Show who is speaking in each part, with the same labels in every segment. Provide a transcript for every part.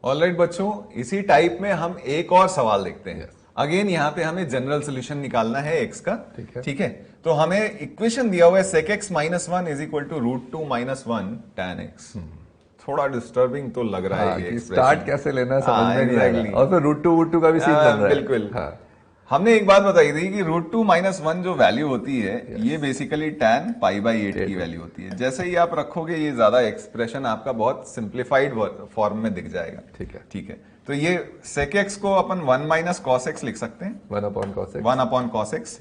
Speaker 1: Alright बच्चों, इसी type में हम एक और सवाल देखते हैं। अगेन यहाँ पे हमें जनरल सोल्यूशन निकालना है एक्स का। ठीक है, तो हमें इक्वेशन दिया हुआ है sec x minus one is equal to √2 minus one tan x। थोड़ा डिस्टर्बिंग तो लग रहा है ये
Speaker 2: स्टार्ट कैसे लेना है समझ में नहीं आ रहा, और फिर √2 का भी सीन बन रहा है।
Speaker 1: बिल्कुल। हमने एक बात बताई थी कि √2 माइनस वन जो वैल्यू होती है ये बेसिकली tan π/8 की वैल्यू होती है। जैसे ही आप रखोगे ये ज्यादा एक्सप्रेशन आपका बहुत सिंप्लीफाइड फॉर्म में दिख जाएगा। ठीक है, तो ये sec x को अपन 1 माइनस cos x लिख सकते हैं, 1 upon cos x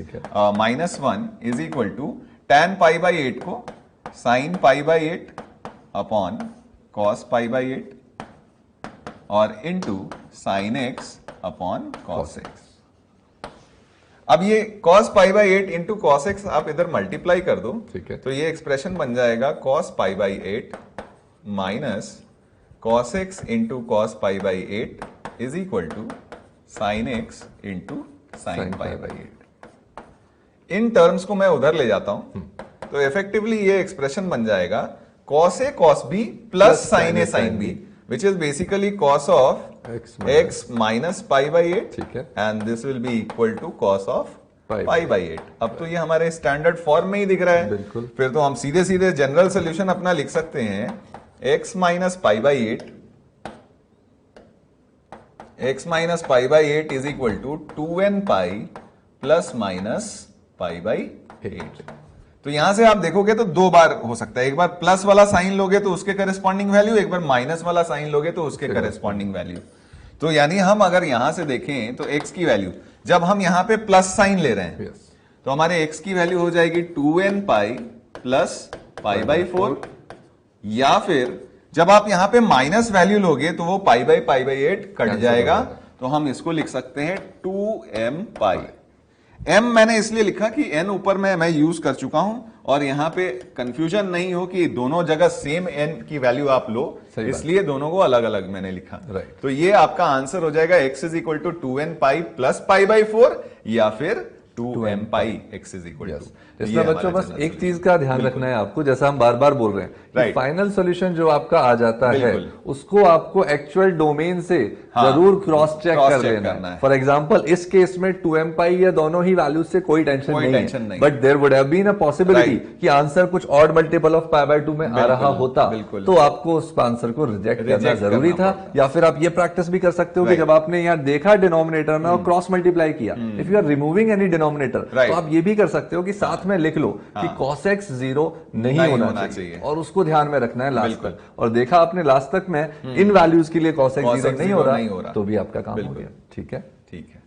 Speaker 1: minus 1 is equal to tan π/8 को sin π/8 अपॉन cos π/8 और into sin x upon cos x। अब ये cos π/8 इंटू cos x आप इधर मल्टीप्लाई कर दो, ठीक है, तो ये एक्सप्रेशन बन जाएगा cos π/8 minus cos x into cos π/8 is equal to sin x into sin π/8। इन टर्म्स को मैं उधर ले जाता हूं तो इफेक्टिवली ये एक्सप्रेशन बन जाएगा cos a cos b plus sin a sin b, which is basically cos of x minus π/8, ठीक है, and this will be equal to cos of π/8। अब तो ये हमारे स्टैंडर्ड फॉर्म में ही दिख रहा है। बिल्कुल। फिर तो हम सीधे सीधे जनरल सोल्यूशन अपना लिख सकते हैं x minus π/8 is equal to 2n π plus minus π/8। तो यहां से आप देखोगे तो दो बार हो सकता है, एक बार प्लस वाला साइन लोगे तो उसके करेस्पॉन्डिंग वैल्यू, एक बार माइनस वाला साइन लोगे तो उसके करेस्पॉन्डिंग वैल्यू। तो यानी हम अगर यहां से देखें तो x की वैल्यू जब हम यहां पे प्लस साइन ले रहे हैं तो हमारे x की वैल्यू हो जाएगी 2n π प्लस π/4, या फिर जब आप यहां पे माइनस वैल्यू लोगे तो वो π/8 कट जाएगा, तो हम इसको लिख सकते हैं 2m π। m मैंने इसलिए लिखा कि n ऊपर में मैं यूज कर चुका हूं और यहां पे कंफ्यूजन नहीं हो कि दोनों जगह सेम n की वैल्यू आप लो, इसलिए दोनों को अलग अलग मैंने लिखा। तो ये आपका आंसर हो जाएगा x is equal to 2n π plus π/4 या फिर 2m π x is equal to.
Speaker 2: इसमें बच्चों बस एक चीज का ध्यान रखना है आपको, जैसा हम बार बार बोल रहे हैं, फाइनल सॉल्यूशन जो आपका आ जाता है उसको आपको एक्चुअल डोमेन से जरूर क्रॉस चेक कर लेना है। फॉर एग्जांपल इस केस में 2m π या दोनों ही वैल्यूज से कोई टेंशन नहीं, but there would have been a possibility कि आंसर कुछ ऑड मल्टीपल ऑफ π/2 में आ रहा होता, तो आपको उस आंसर को रिजेक्ट करना जरूरी था। या फिर आप ये प्रैक्टिस भी कर सकते हो कि जब आपने यहाँ देखा डिनोमिनेटर में और क्रॉस मल्टीप्लाई किया, if you are removing any denominator, तो आप ये भी कर सकते हो कि साथ में लिख लो कि cos x 0 नहीं होना चाहिए और उसको ध्यान में रखना है लास्ट तक। और देखा आपने लास्ट तक में इन वैल्यूज के लिए cos x 0 नहीं हो रहा तो भी आपका काम हो गया। ठीक है, ठीक है।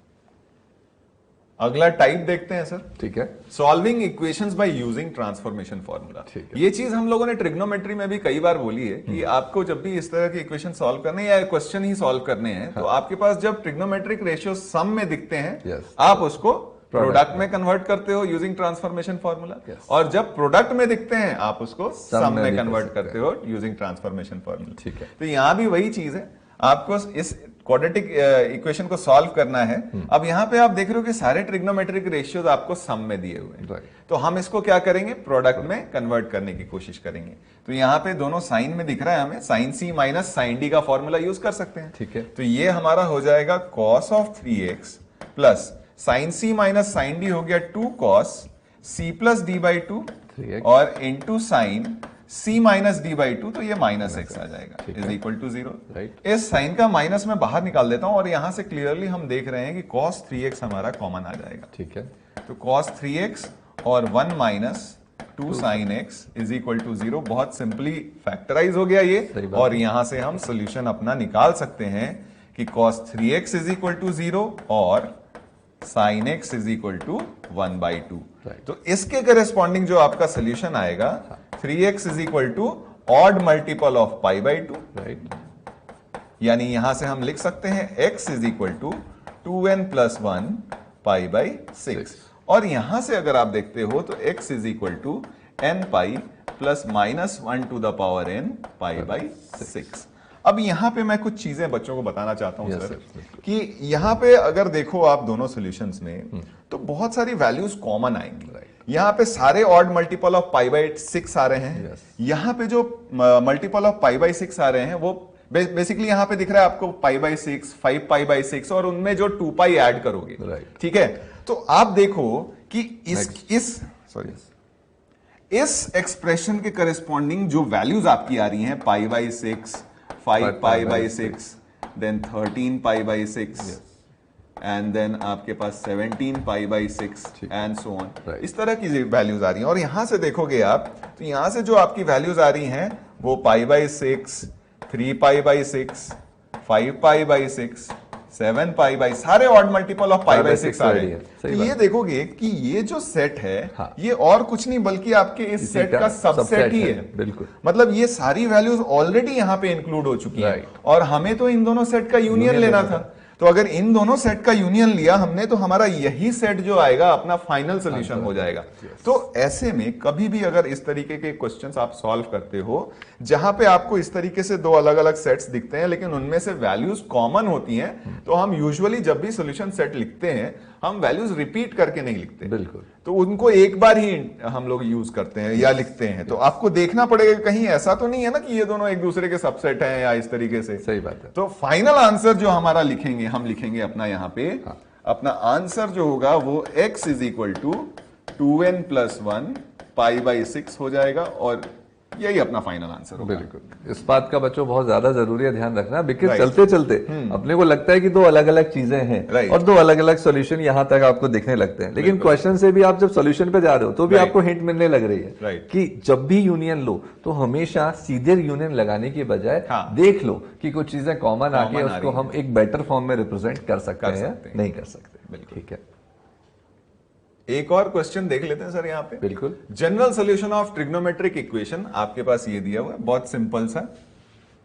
Speaker 1: अगला टाइप देखते हैं सर।
Speaker 2: ठीक है,
Speaker 1: solving equations by using transformation formula. ये चीज हम लोगों ने ट्रिग्नोमेट्री में भी कई बार बोली है कि आपको जब भी इस तरह के इक्वेशन सॉल्व करने या क्वेश्चन ही सॉल्व करने हैं तो आपके पास जब ट्रिग्नोमेट्रिक रेशियो सम में दिखते हैं आप उसको प्रोडक्ट में कन्वर्ट करते हो यूजिंग ट्रांसफॉर्मेशन फॉर्मूला, और जब प्रोडक्ट में दिखते हैं आप उसको सम में कन्वर्ट करते हो यूजिंग ट्रांसफॉर्मेशन फॉर्मूला। ठीक है, तो यहां भी वही चीज है, आपको इस क्वाड्रेटिक इक्वेशन को सॉल्व करना है। अब यहां पे आप देख रहे हो कि सारे ट्रिग्नोमेट्रिक रेशियोज आपको सम में दिए हुए हैं, तो हम इसको क्या करेंगे, प्रोडक्ट में कन्वर्ट करने की कोशिश करेंगे। तो यहाँ पे दोनों साइन में दिख रहा है हमें, sign C minus sine D का फॉर्मूला यूज कर सकते हैं। ठीक है, तो ये हमारा हो जाएगा cos of 3x plus sine C minus sine D हो गया 2 cos c प्लस d/2 और into sine c minus d/2, तो ये माइनस x आ जाएगा इज इक्वल टू 0। इस साइन का माइनस में बाहर निकाल देता हूं और यहां से क्लियरली हम देख रहे हैं कि cos 3x हमारा कॉमन आ जाएगा। ठीक है, तो cos 3x और 1 minus 2 sin x is equal to 0। बहुत सिंपली फैक्टराइज हो गया ये, और यहां से हम सोल्यूशन अपना निकाल सकते हैं कि cos 3x is equal to 0 और sin x is equal to 1/2। तो इसके करेस्पॉन्डिंग जो आपका सोल्यूशन आएगा 3x is equal to odd multiple of π/2, यानी यहां से हम लिख सकते हैं x is equal to 2n plus 1 π/6, और यहां से अगर आप देखते हो तो x is equal to n π plus minus 1 to the power n π/6। अब यहां पे मैं कुछ चीजें बच्चों को बताना चाहता हूं सर कि यहां पे अगर देखो आप दोनों सॉल्यूशंस में तो बहुत सारी वैल्यूज कॉमन आएंगी। यहां पे सारे ऑड मल्टीपल ऑफ π/6 आ रहे हैं, यहां पे जो मल्टीपल ऑफ π/6 आ रहे हैं वो बेसिकली यहाँ पे दिख रहा है आपको π/6, 5π/6 और उनमें जो 2π ऐड करोगे, ठीक है। तो आप देखो कि इस एक्सप्रेशन के करस्पॉन्डिंग जो वैल्यूज आपकी आ रही हैं π/6, 5π/6, देन 13π/6 एंड देन आपके पास 17π/6 एंड सो ऑन, इस तरह की वैल्यूज आ रही हैं। और यहां से देखोगे आप तो यहां से जो आपकी वैल्यूज आ रही हैं वो π/6, 3π/6, 5π/6, 7π/, सारे ऑड मल्टीपल ऑफ π/6 आ रहे हैं। तो ये देखोगे कि ये जो सेट है, ये और कुछ नहीं बल्कि आपके इस सेट का सबसेट ही है।
Speaker 2: बिल्कुल,
Speaker 1: मतलब ये सारी वैल्यूज ऑलरेडी यहाँ पे इंक्लूड हो चुकी हैं और हमें तो इन दोनों सेट का यूनियन लेना था। तो अगर इन दोनों सेट का यूनियन लिया हमने तो हमारा यही सेट जो आएगा अपना फाइनल सोल्यूशन हो जाएगा। तो ऐसे में कभी भी अगर इस तरीके के क्वेश्चंस आप सॉल्व करते हो जहां पे आपको इस तरीके से दो अलग अलग सेट्स दिखते हैं लेकिन उनमें से वैल्यूज कॉमन होती हैं, तो हम यूजुअली जब भी सोल्यूशन सेट लिखते हैं हम वैल्यूज रिपीट करके नहीं लिखते।
Speaker 2: बिल्कुल,
Speaker 1: तो उनको एक बार ही हम लोग यूज करते हैं या लिखते हैं। तो आपको देखना पड़ेगा कहीं ऐसा तो नहीं है ना कि ये दोनों एक दूसरे के सबसेट हैं या इस तरीके से।
Speaker 2: सही बात है।
Speaker 1: तो फाइनल आंसर जो हमारा लिखेंगे, हम लिखेंगे अपना यहाँ पे अपना आंसर जो होगा वो x = 2n+1 π/6 हो जाएगा और यही अपना फाइनल आंसर होगा।
Speaker 2: बिल्कुल, इस बात का बच्चों बहुत ज्यादा जरूरी है ध्यान रखना, बिकॉज चलते चलते अपने को लगता है कि दो अलग अलग चीजें हैं और दो अलग अलग सॉल्यूशन यहां तक आपको दिखने लगते हैं, लेकिन क्वेश्चन से भी आप जब सॉल्यूशन पे जा रहे हो तो भी आपको हिंट मिलने लग रही है कि जब भी यूनियन लो तो हमेशा सीधे यूनियन लगाने की बजाय देख लो कि कुछ चीजें कॉमन आके उसको हम एक बेटर फॉर्म में रिप्रेजेंट कर सकते हैं, नहीं कर सकते। ठीक है,
Speaker 1: एक और क्वेश्चन देख लेते हैं सर यहाँ पे।
Speaker 2: बिल्कुल,
Speaker 1: general solution of trigonometric equation आपके पास ये दिया हुआ है, बहुत सिंपल सा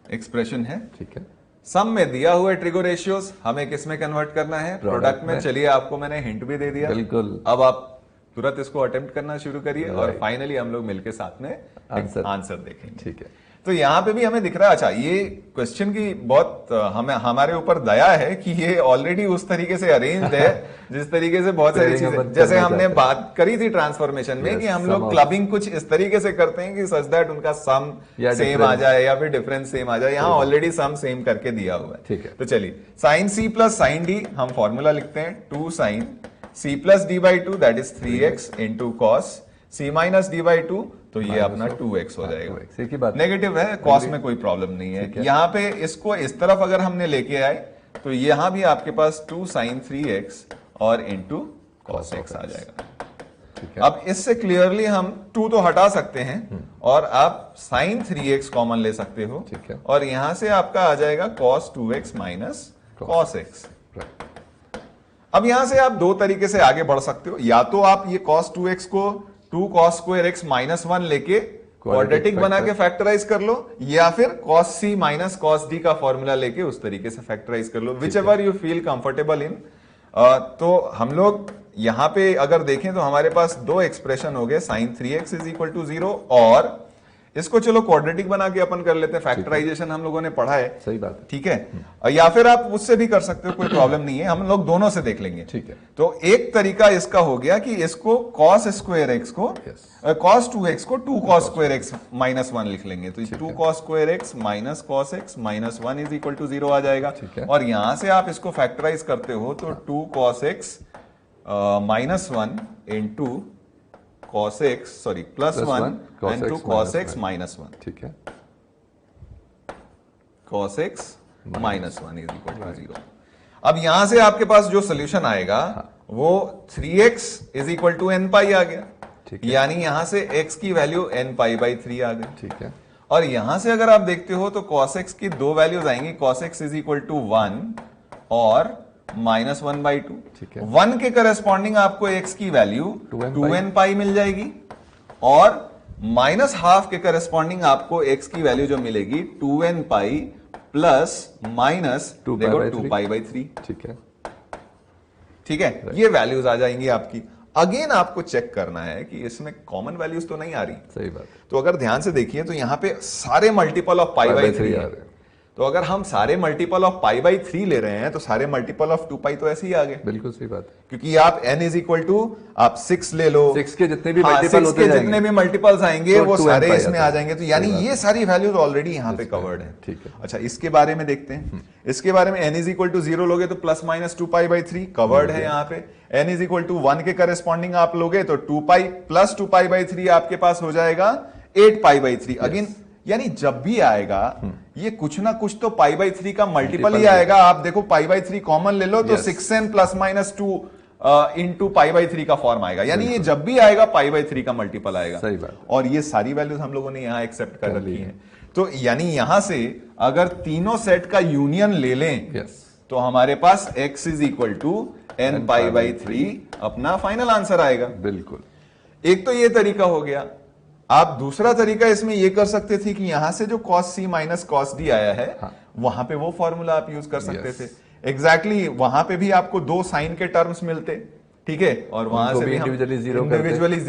Speaker 1: एक्सप्रेशन है।
Speaker 2: ठीक है,
Speaker 1: सम में दिया हुआ है ट्रिगो रेशियोज, हमें किस में कन्वर्ट करना है, प्रोडक्ट में। चलिए आपको मैंने हिंट भी दे दिया,
Speaker 2: बिल्कुल,
Speaker 1: अब आप तुरंत इसको अटेम्प्ट करना शुरू करिए और फाइनली हम लोग मिलकर साथ में आंसर देखेंगे।
Speaker 2: ठीक है,
Speaker 1: तो यहाँ पे भी हमें दिख रहा है, अच्छा ये क्वेश्चन की बहुत हमें हमारे ऊपर दया है कि ये ऑलरेडी उस तरीके से अरेंज्ड है जिस तरीके से बहुत सारी चीजें, जैसे हमने बात करी थी ट्रांसफॉर्मेशन में कि हम लोग क्लबिंग कुछ इस तरीके से करते हैं कि सच दैट उनका सम सेम आ जाए या फिर डिफरेंस सेम आ जाए। यहाँ ऑलरेडी सम सेम करके दिया हुआ है।
Speaker 2: ठीक है,
Speaker 1: तो चलिए sin c + sin d हम फॉर्मूला लिखते हैं, 2 sin c + d/2 that is 3x * cos c - d/2, तो ये अपना 2x हो जाएगा। नेगेटिव है, कॉस में कोई प्रॉब्लम नहीं है। यहाँ पे इसको इस तरफ अगर हमने लेके आए तो यहाँ भी आपके पास 2 sin 3x और इंटू cos x आ जाएगा। अब इससे क्लियरली हम 2 तो हटा सकते हैं और आप sin 3x कॉमन ले सकते हो और यहां से आपका आ जाएगा cos 2x - cos x। अब यहां से आप दो तरीके से आगे बढ़ सकते हो, या तो आप ये cos 2x को 2 cos square x - 1 लेके क्वाड्रेटिक बना के फैक्टराइज कर लो, या फिर cos c - cos d का फॉर्मूला लेके उस तरीके से फैक्टराइज कर लो, whichever you feel comfortable in. तो हम लोग यहां पे अगर देखें तो हमारे पास दो एक्सप्रेशन हो गए, sin 3x = 0 और इसको चलो क्वाड्रेटिक बना के अपन कर लेते हैं, फैक्टराइजेशन हम लोगों ने पढ़ा है।
Speaker 2: सही बात है,
Speaker 1: ठीक है। या फिर आप उससे भी कर सकते हो, कोई प्रॉब्लम नहीं है, हम लोग दोनों से देख लेंगे।
Speaker 2: ठीक है,
Speaker 1: तो एक तरीका इसका हो गया कि इसको cos square x को cos 2x को 2 cos square x - 1 लिख लेंगे, तो 2 cos square x - cos x - 1 = 0 आ जाएगा। और यहां से आप इसको फैक्टराइज करते हो तो 2 cos x - 1 into cos x +1 into cos x - 1।
Speaker 2: ठीक है,
Speaker 1: cos x - 1 = 0। अब यहां से आपके पास जो सोल्यूशन आएगा वो 3x = n π आ गया, यानी यहां से x की वैल्यू n π/3 आ गई।
Speaker 2: ठीक है,
Speaker 1: और यहां से अगर आप देखते हो तो cos x की दो वैल्यूज आएंगी, cos x = 1 और -1/2।
Speaker 2: ठीक है,
Speaker 1: 1 के करस्पॉन्डिंग आपको x की वैल्यू 2n π मिल जाएगी और -½ के करस्पॉन्डिंग आपको x की वैल्यू जो मिलेगी 2n π + 2π/3।
Speaker 2: ठीक है,
Speaker 1: ठीक है, ये वैल्यूज आ जाएंगी आपकी। अगेन आपको चेक करना है कि इसमें कॉमन वैल्यूज तो नहीं आ रही।
Speaker 2: सही बात।
Speaker 1: तो अगर ध्यान से देखिए तो यहां पे सारे मल्टीपल ऑफ π/3 आ रहे हैं। तो अगर हम सारे मल्टीपल ऑफ पाई बाई 3 ले रहे हैं तो सारे मल्टीपल ऑफ 2 पाई तो ऐसे ही आ गए।
Speaker 2: बिल्कुल सही बात है,
Speaker 1: क्योंकि आप n इज इक्वल टू आप 6 ले लो,
Speaker 2: 6 के जितने भी मल्टीपल होते जाएंगे,
Speaker 1: जितने भी मल्टीपल्स आएंगे
Speaker 2: तो
Speaker 1: वो
Speaker 2: 2n
Speaker 1: सारे
Speaker 2: पाई
Speaker 1: इसमें आ जाएंगे। तो यानी ये सारी वैल्यूज ऑलरेडी यहाँ पे कवर्ड है।
Speaker 2: ठीक है,
Speaker 1: अच्छा इसके बारे में देखते हैं। इसके बारे में n इज इक्वल टू 0 लोगे तो plus minus 2 pi by 3 covered है यहाँ पे। n इज इक्वल टू 1 के करेस्पॉन्डिंग आप लोगे तो 2 पाई प्लस 2 पाई बाई 3 आपके पास हो जाएगा 8 पाई बाई 3। अगेन यानी जब भी आएगा ये कुछ ना कुछ तो पाई बाई 3 का मल्टीपल ही आएगा। आप देखो पाई बाई 3 कॉमन ले लो तो 6n plus minus 2 into pi by 3 का फॉर्म आएगा। यानी ये जब भी आएगा पाई बाई 3 का मल्टीपल आएगा।
Speaker 2: सही बात।
Speaker 1: और ये सारी वैल्यूज हम लोगों ने यहां एक्सेप्ट कर रखी है। तो यानी यहां से अगर तीनों सेट का यूनियन ले लें तो हमारे पास x is equal to n pi by 3 अपना फाइनल आंसर आएगा।
Speaker 2: बिल्कुल,
Speaker 1: एक तो ये तरीका हो गया। आप दूसरा तरीका इसमें ये कर सकते थे कि यहां से जो cos c minus cos d आया है वहां पे वो फॉर्मूला आप यूज कर सकते थे। एग्जैक्टली वहां पे भी आपको दो साइन के टर्म्स मिलते, ठीक है, और वहां से भी
Speaker 2: इंडिविजुअली जीरो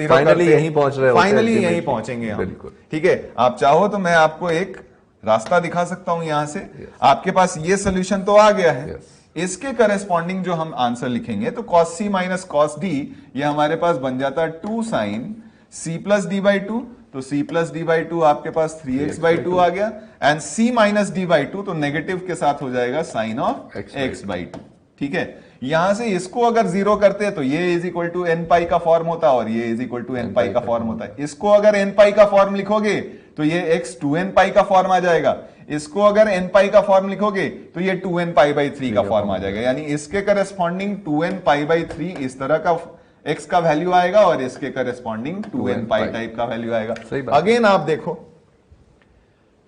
Speaker 1: फाइनली
Speaker 2: यहीं पहुंच रहे होते हैं,
Speaker 1: फाइनली यहीं पहुंचेंगे हम। ठीक है, आप चाहो तो मैं आपको एक रास्ता दिखा सकता हूं यहां से। आपके पास ये सोल्यूशन तो आ गया है, इसके करेस्पॉन्डिंग जो हम आंसर लिखेंगे तो cos c minus cos d ये हमारे पास बन जाता है 2 sine c plus D by 2। तो c प्लस डी बाई 2 आपके पास 3x बाई 2 आ गया and c minus D by 2 तो नेगेटिव के साथ हो जाएगा साइन ऑफ x बाई 2। ठीक है, यहां से इसको अगर जीरो करते हैं तो ये इज इक्वल टू एन पाई का फॉर्म होता है और ये इज इक्वल टू एन पाई का फॉर्म होता है। इसको अगर एन पाई का फॉर्म लिखोगे तो ये x 2n पाई का फॉर्म आ जाएगा। इसको अगर n पाई का फॉर्म लिखोगे तो ये 2n पाई बाई 3 का फॉर्म आ जाएगा। यानी इसके करेस्पॉन्डिंग 2n पाई बाई 3 इस तरह का x का वैल्यू आएगा और इसके करेस्पॉन्डिंग 2n पाई टाइप का वैल्यू आएगा। अगेन आप देखो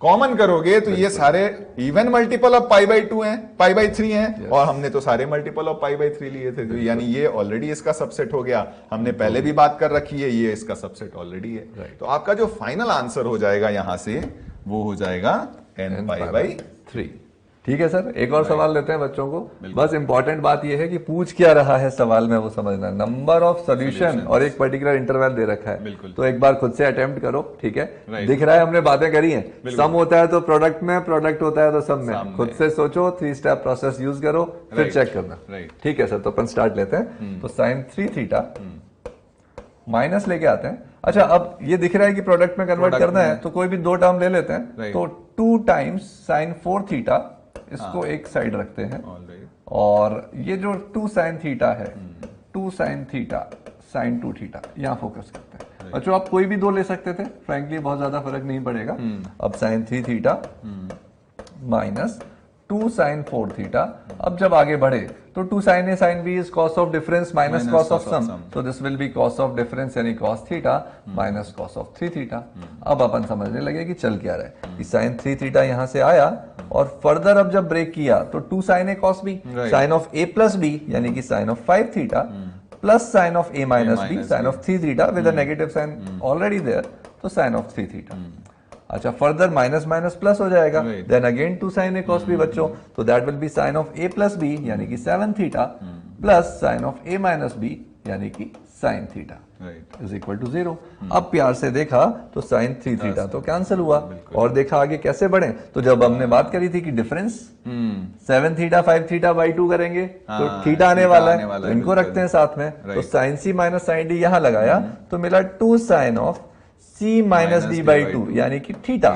Speaker 1: कॉमन करोगे तो ये सारे even multiple of pi by 2 हैं, पाई बाई 3 हैं और हमने तो सारे मल्टीपल ऑफ पाई बाई 3 लिए थे। तो यानी ये ऑलरेडी इसका सबसेट हो गया। हमने पहले भी बात कर रखी है, ये इसका सबसेट ऑलरेडी है। तो आपका जो फाइनल आंसर हो जाएगा यहां से वो हो जाएगा n पाई बाई 3।
Speaker 2: ठीक है सर, एक और सवाल लेते हैं बच्चों को। बस इंपॉर्टेंट बात यह है कि पूछ क्या रहा है सवाल में वो समझना। नंबर ऑफ सॉल्यूशन और एक पर्टिकुलर इंटरवल दे रखा है, तो एक बार खुद से अटेम्प्ट करो। ठीक है, दिख रहा है हमने बातें करी हैं। सम होता है तो प्रोडक्ट में, प्रोडक्ट होता है तो सम में। खुद से सोचो, 3 स्टेप प्रोसेस यूज करो, फिर चेक करना। ठीक है सर, तो अपन स्टार्ट लेते हैं। तो साइन 3 थीटा माइनस लेके आते हैं। अच्छा, अब ये दिख रहा है कि प्रोडक्ट में कन्वर्ट करना है तो कोई भी दो टर्म ले लेते हैं। तो 2 टाइम्स साइन 4 थीटा इसको एक साइड रखते हैं और ये जो 2 साइन थीटा है 2 साइन थीटा साइन 2 थीटा यहां फोकस करते हैं। अच्छा, आप कोई भी दो ले सकते थे, फ्रैंकली बहुत ज्यादा फर्क नहीं पड़ेगा। अब sine 3 theta minus 2 sine 4 theta. अब जब आगे बढ़े तो 2 sine A sine B is cos of difference minus cos of sum, तो this will be cos of difference यानी cos theta minus cos of 3 theta. अब अपन समझने लगे कि चल क्या रहा है कि साइन 3 थीटा यहां से आया और फर्दर अब जब ब्रेक किया तो 2 sine A cos B sine of A plus B यानी कि sine of 5 theta plus sine of A minus B sine of 3 theta with a negative sign already there, तो साइन ऑफ 3 थीटा। अच्छा, further minus minus plus हो जाएगा, then again 2 sine A cos B बच्चों, तो that will be sine of A plus B यानी कि 7 theta plus sine of A minus B यानी कि sine theta is equal to 0। अब प्यार से देखा तो साइन 3 थीटा तो कैंसिल हुआ और देखा आगे कैसे बढ़े। तो जब हमने बात करी थी कि डिफरेंस 7 थीटा 5 थीटा बाई 2 करेंगे तो थीटा आने वाला है, तो इनको रखते हैं साथ में। तो sine C minus sine D यहां लगाया तो मिला 2 sine of c minus D by 2 यानी कि theta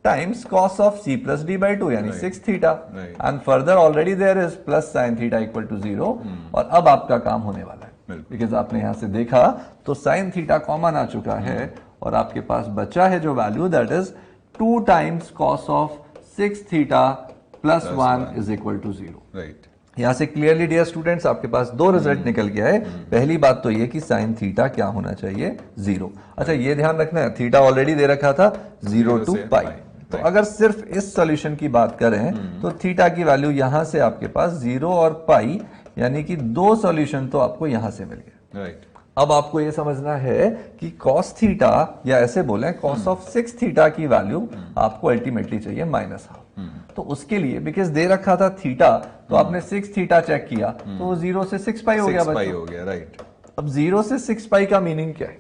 Speaker 2: times cos of c plus D by 2 यानी 6 theta and further already there is plus sine theta equal to 0। और अब आपका काम होने वाला है बिकॉज आपने यहां से देखा तो साइन थीटा कॉमन आ चुका है और आपके पास बचा है जो value that is 2 times cos of 6 theta plus 1 is equal to 0। यहां से क्लियरली डियर स्टूडेंट्स आपके पास दो रिजल्ट निकल गया है। पहली बात तो ये कि साइन थीटा क्या होना चाहिए 0। अच्छा, ये ध्यान रखना है थीटा ऑलरेडी दे रखा था 0 टू पाई। तो अगर सिर्फ इस सॉल्यूशन की बात करें तो थीटा की वैल्यू यहां से आपके पास 0 और पाई यानी कि 2 सॉल्यूशन तो आपको यहां से मिल गए। अब आपको यह समझना है कि cos थीटा या ऐसे बोलें cos ऑफ 6 थीटा की वैल्यू आपको अल्टीमेटली चाहिए -12। तो उसके लिए बिकॉज दे रखा था थीटा तो आपने 6 थीटा चेक किया तो वो 0 से 6 पाई हो गया बच्चों।
Speaker 1: हो गया, राइट।
Speaker 2: अब 0 से 6 पाई का मीनिंग क्या है?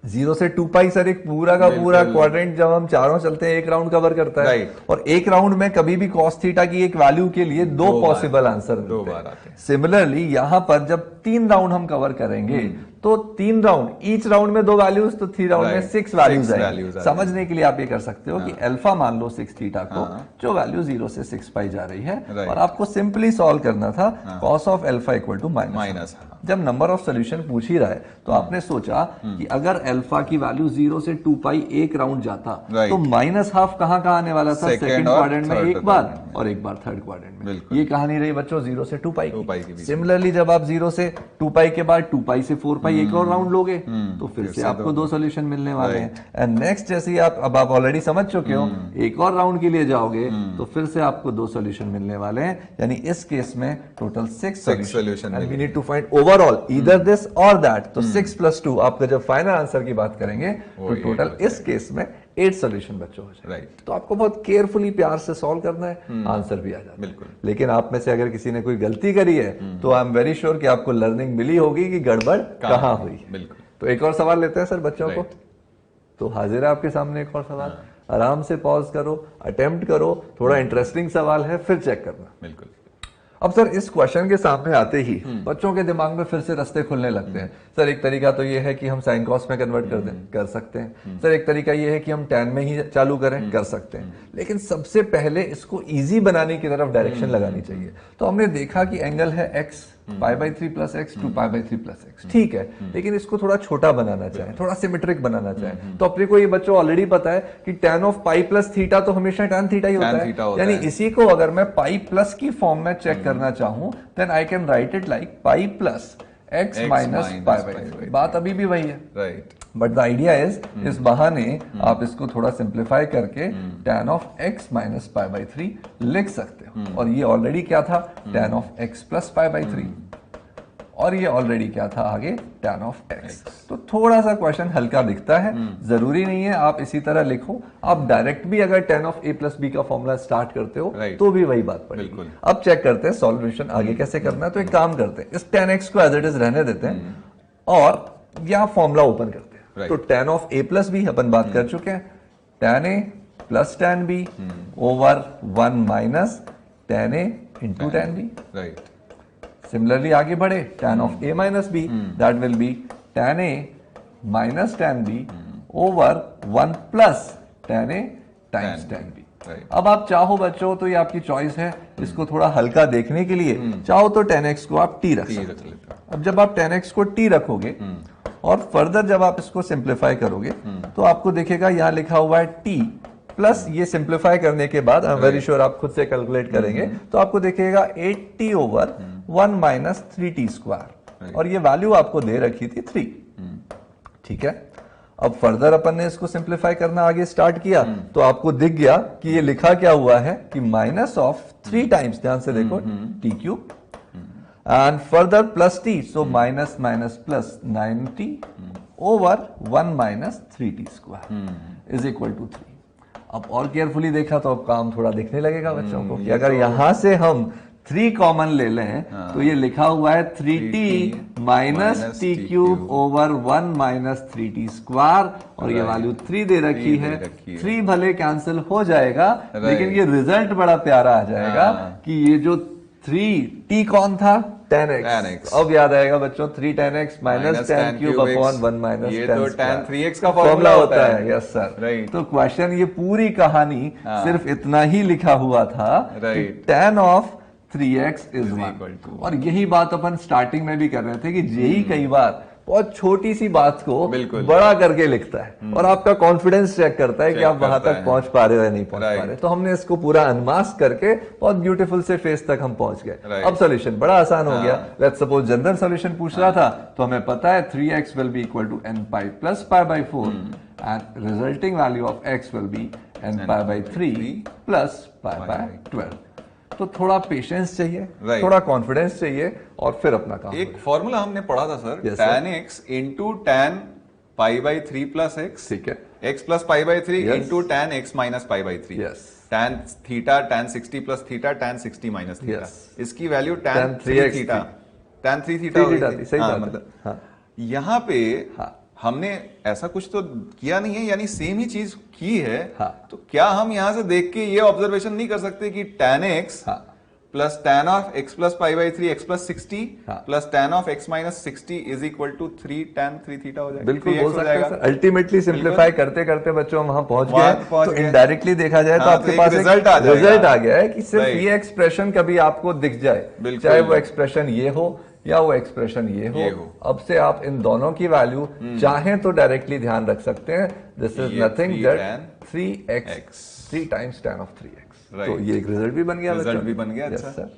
Speaker 2: 0 से 2 पाई सर, एक पूरा का पूरा क्वाड्रेंट जब हम चारों चलते हैं एक राउंड कवर करता है, और एक राउंड में कभी भी cos थीटा की एक वैल्यू के लिए दो पॉसिबल आंसर मिलते हैं। सिमिलरली यहां पर जब 3 राउंड हम कवर करेंगे तो 3 राउंड, ईच राउंड में 2 वैल्यूज, तो 3 राउंड में 6 वैल्यूज आएंगे। समझने के लिए आप ये कर सकते हो कि अल्फा मान लो 6 थीटा को, जो वैल्यू 0 से 6 पाई जा रही है, और आपको सिंपली सॉल्व करना था cos of alpha equal to minus. जब नंबर ऑफ सोल्यूशन पूछ ही रहा है तो आपने सोचा कि अगर अल्फा की वैल्यू 0 से 2 पाई एक राउंड जाता तो माइनस हाफ कहां आने वाला था? सेकंड क्वाड्रेंट में एक बार, और एक बार थर्ड क्वाड्रेंट में। ये कहानी रही बच्चों 0 से 2 पाई की। सिमिलरली जब आप 0 से 2 पाई के बाद 2 पाई से 4 पाई एक और राउंड लोगे तो फिर से आपको 2 सोल्यूशन मिलने वाले हैं। एंड नेक्स्ट जैसे अब आप ऑलरेडी समझ चुके हो, एक और राउंड के लिए जाओगे तो फिर से आपको 2 सोल्यूशन मिलने वाले हैं, यानी इस केस में total 6 solution. And we need to find overall either this or that. तो 6 + 2 आपका जब फाइनल आंसर की बात करेंगे तो टोटल इस केस में 8 सोल्यूशन बच्चों हो जाए। तो आपको बहुत केयरफुली प्यार से सॉल्व करना है, आंसर भी आ जाता है। बिल्कुल। लेकिन आप में से अगर किसी ने कोई गलती करी है तो आई एम वेरी श्योर कि आपको लर्निंग मिली होगी कि गड़बड़ कहां हुई। बिल्कुल। तो एक और सवाल लेते हैं सर बच्चों को। तो हाजिर है आपके सामने एक और सवाल। आराम से पॉज करो, अटेम्प्ट करो, थोड़ा इंटरेस्टिंग सवाल है, फिर चेक करना। बिल्कुल। अब सर इस क्वेश्चन के सामने आते ही बच्चों के दिमाग में फिर से रास्ते खुलने लगते हैं। सर एक तरीका तो ये है कि हम साइन कॉस में कन्वर्ट कर दें, कर सकते हैं। सर एक तरीका ये है कि हम tan में ही चालू करें, कर सकते हैं। लेकिन सबसे पहले इसको इजी बनाने की तरफ डायरेक्शन लगानी चाहिए। तो हमने देखा कि एंगल है x, π/3 + x to π/3 + x, ठीक है। लेकिन इसको थोड़ा छोटा बनाना चाहें, थोड़ा सिमेट्रिक बनाना चाहें, तो अपने को ये बच्चों ऑलरेडी पता है कि tan of pi plus theta तो हमेशा tan थीटा ही होता है। यानी इसी को अगर मैं पाई प्लस की फॉर्म में चेक करना चाहूं, then I can write it like pi plus x minus π/3। बात अभी भी वही है, right. But the idea is इस बहाने आप इसको थोड़ा सिंप्लीफाई करके tan ऑफ x माइनस π/3 लिख सकते हो। और ये ऑलरेडी क्या था? tan ऑफ x प्लस π/3, और ये ऑलरेडी क्या था आगे? tan of x। तो थोड़ा सा क्वेश्चन हल्का दिखता है, जरूरी नहीं है आप इसी तरह लिखो। आप डायरेक्ट भी अगर tan of a plus b का फॉर्मूला स्टार्ट करते हो तो भी वही बात पड़ेगी। अब चेक करते हैं सॉल्यूशन आगे कैसे करना है। तो एक काम करते हैं, इस tan x को एज इट इज रहने देते हैं और यहां फॉर्मूला ओपन करते हैं। तो tan of a plus b अपन बात कर चुके हैं, tan a plus tan b over 1 minus tan a into tan b, right. Similarly आगे बढ़े, tan of a minus b, that will B tan a minus tan b over 1 plus tan a times tan b। अब आप चाहो बच्चों तो ये आपकी choice है, इसको थोड़ा हल्का देखने के लिए चाहो तो tan x को आप t रख सकते हो। अब जब आप tan x को t रखोगे और फर्दर जब आप इसको सिंप्लीफाई करोगे तो आपको दिखेगा यहां लिखा हुआ है t प्लस, ये सिंप्लीफाई करने के बाद आई एम वेरी श्योर आप खुद से कैलकुलेट करेंगे तो आपको दिखेगा 8t ओवर 1 माइनस 3t², और ये वैल्यू आपको दे रखी थी 3, ठीक है। अब फर्दर अपन ने इसको सिंप्लीफाई करना आगे स्टार्ट किया तो आपको दिख गया कि ये लिखा क्या हुआ है कि माइनस ऑफ 3 टाइम्स, ध्यान से देखो, t³ and further plus t, so minus minus plus 9t over 1 minus 3t² is equal to 3। अब और केयरफुली देखा तो अब काम थोड़ा दिखने लगेगा बच्चों को कि अगर यहां से हम 3 कॉमन ले लें तो ये लिखा हुआ है 3t minus t³ over 1 minus 3t², और ये वैल्यू 3 दे रखी है। 3 भले कैंसिल हो जाएगा लेकिन ये रिजल्ट बड़ा प्यारा आ जाएगा कि ये जो 3t कौन था? tan x। अब याद आएगा बच्चों 3 tan x minus tan³ upon 1 minus
Speaker 1: ये तो tan 3x का फॉर्मूला होता है।
Speaker 2: Yes sir. तो क्वेश्चन ये पूरी कहानी सिर्फ इतना ही लिखा हुआ था कि tan ऑफ 3x इज 1। और यही बात अपन स्टार्टिंग में भी कर रहे थे कि जेई कई बार बहुत छोटी सी बात को बड़ा करके लिखता है और आपका कॉन्फिडेंस चेक करता है कि आप वहां तक पहुंच पा रहे हो या नहीं पहुंच पा रहे। तो हमने इसको पूरा अनमास्क करके बहुत ब्यूटीफुल से फेस तक हम पहुंच गए। अब सॉल्यूशन बड़ा आसान हो गया। लेट्स सपोज जनरल सॉल्यूशन पूछ रहा था तो हमें पता है 3x will be equal to nπ plus π/4 and resulting value of x will be nπ/3 plus π/12। तो थोड़ा पेशेंस चाहिए, थोड़ा कॉन्फिडेंस चाहिए और फिर अपना काम।
Speaker 1: एक फॉर्मूला हमने पढ़ा था सर, tan x इंटू tan π/3 प्लस x, ठीक है, x plus π/3 into tan x minus π/3, tan theta tan 60 plus theta tan 60 minus theta, इसकी value tan 3 theta, tan 3 theta, सही बात है। यहाँ पे हमने ऐसा कुछ तो किया नहीं है, यानी सेम ही चीज की है।
Speaker 2: हाँ।
Speaker 1: तो क्या हम यहां से देख के ये ऑब्जर्वेशन नहीं कर सकते कि tan x plus tan of x plus pi by 3 x plus 60 plus tan of x minus 60 is equal to 3 tan 3 theta हो जाएगा?
Speaker 2: बिल्कुल हो सकता है सर। अल्टीमेटली सिंप्लीफाई करते करते बच्चों हम वहां पहुंच गए। तो इनडायरेक्टली देखा जाए तो आपके पास रिजल्ट आ गया है कि सिर्फ ये एक्सप्रेशन कभी आपको दिख जाए, चाहे वो एक्सप्रेशन ये हो या वो एक्सप्रेशन ये हो। अब से आप इन दोनों की वैल्यू चाहें तो डायरेक्टली ध्यान रख सकते हैं। This is nothing but 3x 3 times tan of 3x। तो ये एक रिजल्ट भी बन गया।
Speaker 1: रिजल्ट भी बन गया। अच्छा
Speaker 2: सर।